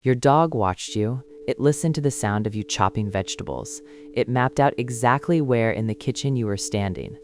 Your dog watched you. It listened to the sound of you chopping vegetables. It mapped out exactly where in the kitchen you were standing.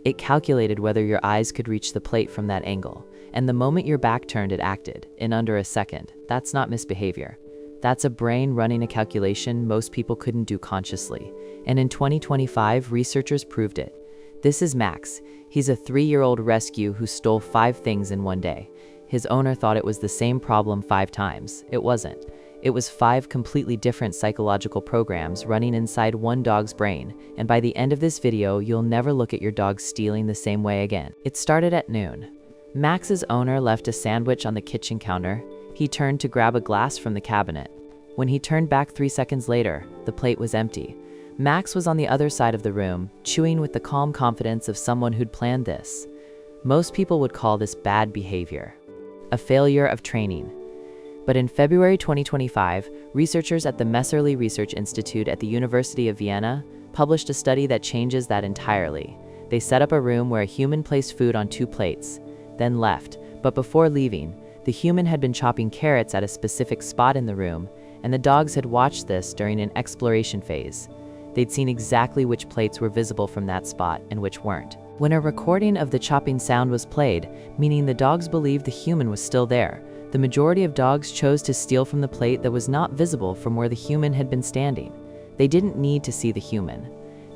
It calculated whether your eyes could reach the plate from that angle. And the moment your back turned, it acted, in under a second. That's not misbehavior. That's a brain running a calculation most people couldn't do consciously. And in 2025, researchers proved it. This is Max. He's a 3-year-old rescue who stole 5 things in one day. His owner thought it was the same problem 5 times. It wasn't. It was 5 completely different psychological programs running inside one dog's brain, and by the end of this video, you'll never look at your dog stealing the same way again. It started at noon. Max's owner left a sandwich on the kitchen counter. He turned to grab a glass from the cabinet. When he turned back 3 seconds later, the plate was empty. Max was on the other side of the room, chewing with the calm confidence of someone who'd planned this. Most people would call this bad behavior, a failure of training. But in February 2025, researchers at the Messerli Research Institute at the University of Vienna published a study that changes that entirely. They set up a room where a human placed food on 2 plates, then left. But before leaving, the human had been chopping carrots at a specific spot in the room, and the dogs had watched this during an exploration phase. They'd seen exactly which plates were visible from that spot and which weren't. When a recording of the chopping sound was played, meaning the dogs believed the human was still there, the majority of dogs chose to steal from the plate that was not visible from where the human had been standing. They didn't need to see the human.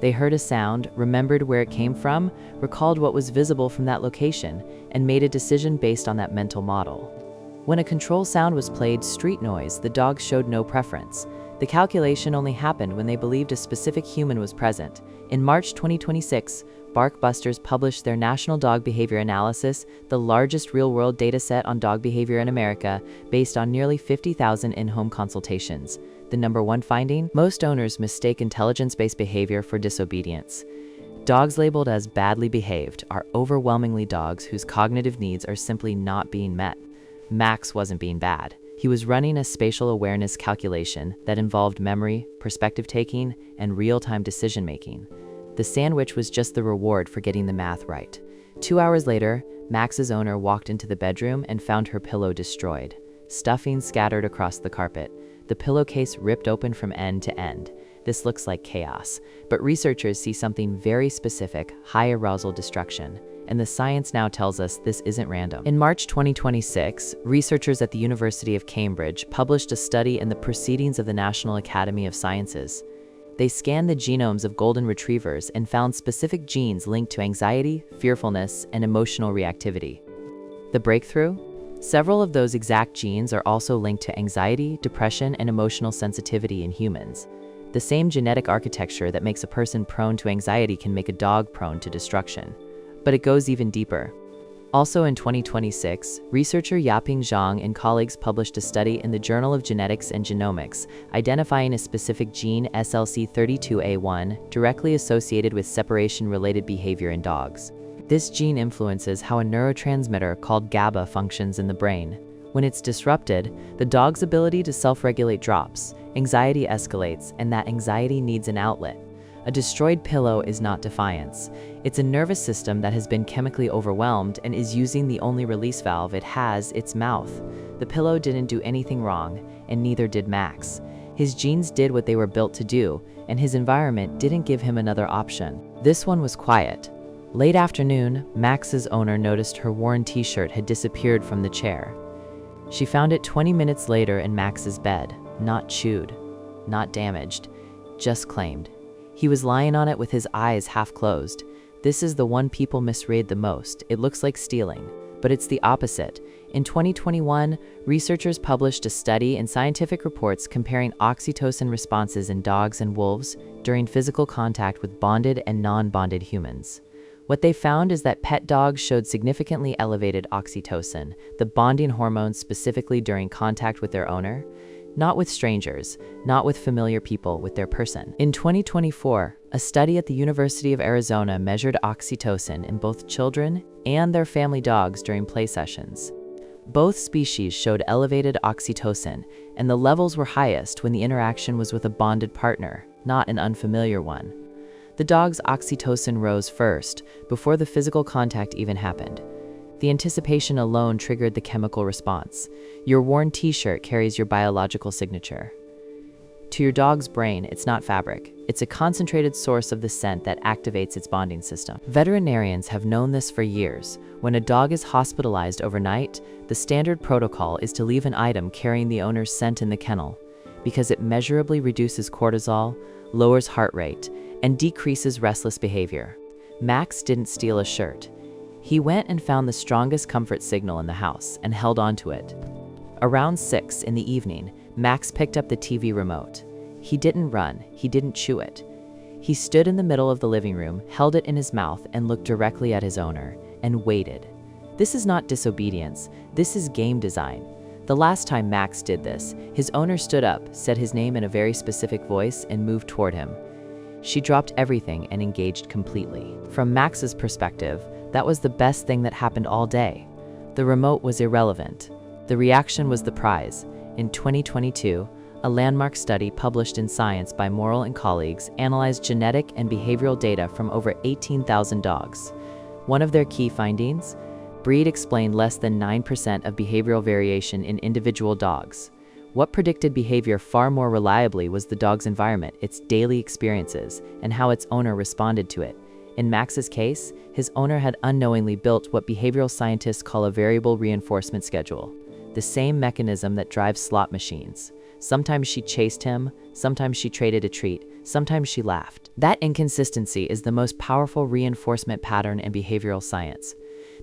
They heard a sound, remembered where it came from, recalled what was visible from that location, and made a decision based on that mental model. When a control sound was played, street noise, the dogs showed no preference. The calculation only happened when they believed a specific human was present. In March 2026, BarkBusters published their National Dog Behavior Analysis, the largest real-world dataset on dog behavior in America, based on nearly 50,000 in-home consultations. The number 1 finding? Most owners mistake intelligence-based behavior for disobedience. Dogs labeled as badly behaved are overwhelmingly dogs whose cognitive needs are simply not being met. Max wasn't being bad. He was running a spatial awareness calculation that involved memory, perspective taking, and real-time decision-making. The sandwich was just the reward for getting the math right. 2 hours later, Max's owner walked into the bedroom and found her pillow destroyed. Stuffing scattered across the carpet. The pillowcase ripped open from end to end. This looks like chaos, but researchers see something very specific: high arousal destruction. And the science now tells us this isn't random. In March 2026, researchers at the University of Cambridge published a study in the Proceedings of the National Academy of Sciences. They scanned the genomes of golden retrievers and found specific genes linked to anxiety, fearfulness, and emotional reactivity. The breakthrough? Several of those exact genes are also linked to anxiety, depression, and emotional sensitivity in humans. The same genetic architecture that makes a person prone to anxiety can make a dog prone to destruction. But it goes even deeper. Also in 2026, researcher Yaping Zhang and colleagues published a study in the Journal of Genetics and Genomics, identifying a specific gene, SLC32A1, directly associated with separation-related behavior in dogs. This gene influences how a neurotransmitter called GABA functions in the brain. When it's disrupted, the dog's ability to self-regulate drops, anxiety escalates, and that anxiety needs an outlet. A destroyed pillow is not defiance. It's a nervous system that has been chemically overwhelmed and is using the only release valve it has, its mouth. The pillow didn't do anything wrong, and neither did Max. His genes did what they were built to do, and his environment didn't give him another option. This one was quiet. Late afternoon, Max's owner noticed her worn t-shirt had disappeared from the chair. She found it 20 minutes later in Max's bed, not chewed, not damaged, just claimed. He was lying on it with his eyes half closed. This is the one people misread the most. It looks like stealing, but it's the opposite. In 2021, researchers published a study in Scientific Reports comparing oxytocin responses in dogs and wolves during physical contact with bonded and non-bonded humans. What they found is that pet dogs showed significantly elevated oxytocin, the bonding hormone specifically during contact with their owner. Not with strangers, not with familiar people, with their person. In 2024, a study at the University of Arizona measured oxytocin in both children and their family dogs during play sessions. Both species showed elevated oxytocin, and the levels were highest when the interaction was with a bonded partner, not an unfamiliar one. The dog's oxytocin rose first, before the physical contact even happened. The anticipation alone triggered the chemical response. Your worn t-shirt carries your biological signature. To your dog's brain, it's not fabric. It's a concentrated source of the scent that activates its bonding system. Veterinarians have known this for years. When a dog is hospitalized overnight, the standard protocol is to leave an item carrying the owner's scent in the kennel, because it measurably reduces cortisol, lowers heart rate, and decreases restless behavior. Max didn't steal a shirt. He went and found the strongest comfort signal in the house and held onto it. Around 6 in the evening, Max picked up the TV remote. He didn't run, he didn't chew it. He stood in the middle of the living room, held it in his mouth, and looked directly at his owner, and waited. This is not disobedience, this is game design. The last time Max did this, his owner stood up, said his name in a very specific voice, and moved toward him. She dropped everything and engaged completely. From Max's perspective, that was the best thing that happened all day. The remote was irrelevant. The reaction was the prize. In 2022, a landmark study published in Science by Morrell and colleagues analyzed genetic and behavioral data from over 18,000 dogs. One of their key findings? Breed explained less than 9% of behavioral variation in individual dogs. What predicted behavior far more reliably was the dog's environment, its daily experiences, and how its owner responded to it. In Max's case, his owner had unknowingly built what behavioral scientists call a variable reinforcement schedule, the same mechanism that drives slot machines. Sometimes she chased him, sometimes she traded a treat, sometimes she laughed. That inconsistency is the most powerful reinforcement pattern in behavioral science.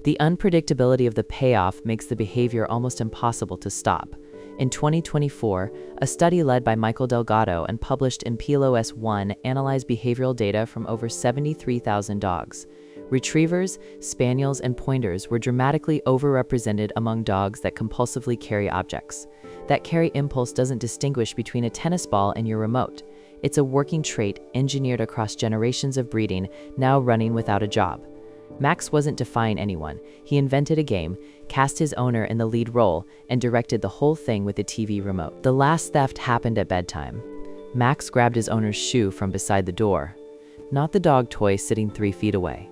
The unpredictability of the payoff makes the behavior almost impossible to stop. In 2024, a study led by Michael Delgado and published in PLOS One analyzed behavioral data from over 73,000 dogs. Retrievers, spaniels, and pointers were dramatically overrepresented among dogs that compulsively carry objects. That carry impulse doesn't distinguish between a tennis ball and your remote. It's a working trait engineered across generations of breeding, now running without a job. Max wasn't defying anyone. He invented a game, cast his owner in the lead role, and directed the whole thing with a TV remote. The last theft happened at bedtime. Max grabbed his owner's shoe from beside the door. Not the dog toy sitting 3 feet away.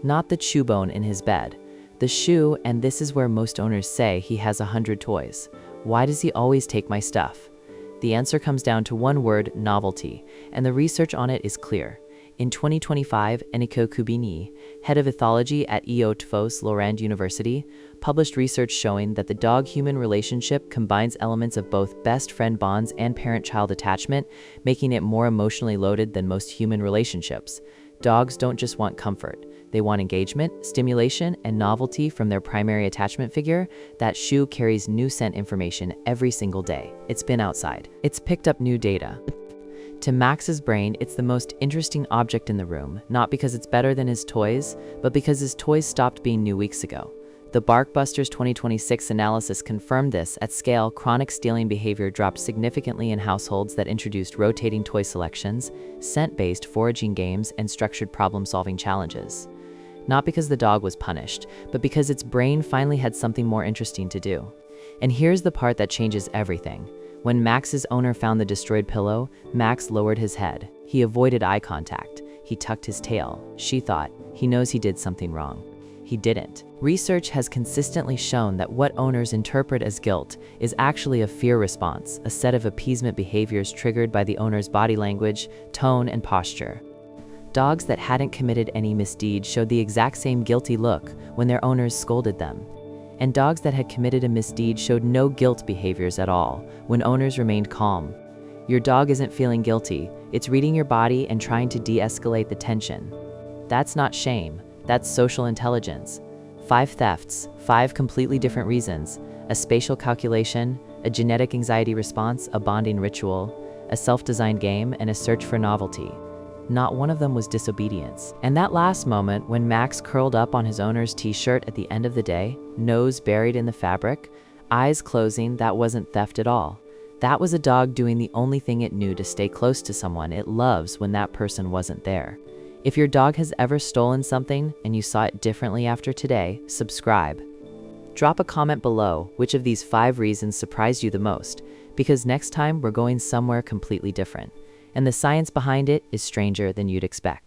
Not the chew bone in his bed. The shoe, and this is where most owners say he has 100 toys. Why does he always take my stuff? The answer comes down to one word: novelty, and the research on it is clear. In 2025, Eniko Kubini, head of ethology at Eötvös Loránd University, published research showing that the dog-human relationship combines elements of both best friend bonds and parent-child attachment, making it more emotionally loaded than most human relationships. Dogs don't just want comfort. They want engagement, stimulation, and novelty from their primary attachment figure. That shoe carries new scent information every single day. It's been outside. It's picked up new data. To Max's brain, it's the most interesting object in the room, not because it's better than his toys, but because his toys stopped being new weeks ago. The BarkBusters 2026 analysis confirmed this. At scale, chronic stealing behavior dropped significantly in households that introduced rotating toy selections, scent-based foraging games, and structured problem-solving challenges. Not because the dog was punished, but because its brain finally had something more interesting to do. And here's the part that changes everything. When Max's owner found the destroyed pillow, Max lowered his head. He avoided eye contact. He tucked his tail. She thought, he knows he did something wrong. He didn't. Research has consistently shown that what owners interpret as guilt is actually a fear response, a set of appeasement behaviors triggered by the owner's body language, tone, and posture. Dogs that hadn't committed any misdeed showed the exact same guilty look when their owners scolded them. And dogs that had committed a misdeed showed no guilt behaviors at all when owners remained calm. Your dog isn't feeling guilty, it's reading your body and trying to de-escalate the tension. That's not shame, that's social intelligence. 5 thefts, 5 completely different reasons: a spatial calculation, a genetic anxiety response, a bonding ritual, a self-designed game, and a search for novelty. Not one of them was disobedience. And that last moment when Max curled up on his owner's t-shirt at the end of the day, nose buried in the fabric, eyes closing, that wasn't theft at all. That was a dog doing the only thing it knew to stay close to someone it loves when that person wasn't there. If your dog has ever stolen something and you saw it differently after today, subscribe. Drop a comment below which of these 5 reasons surprised you the most, because next time we're going somewhere completely different. And the science behind it is stranger than you'd expect.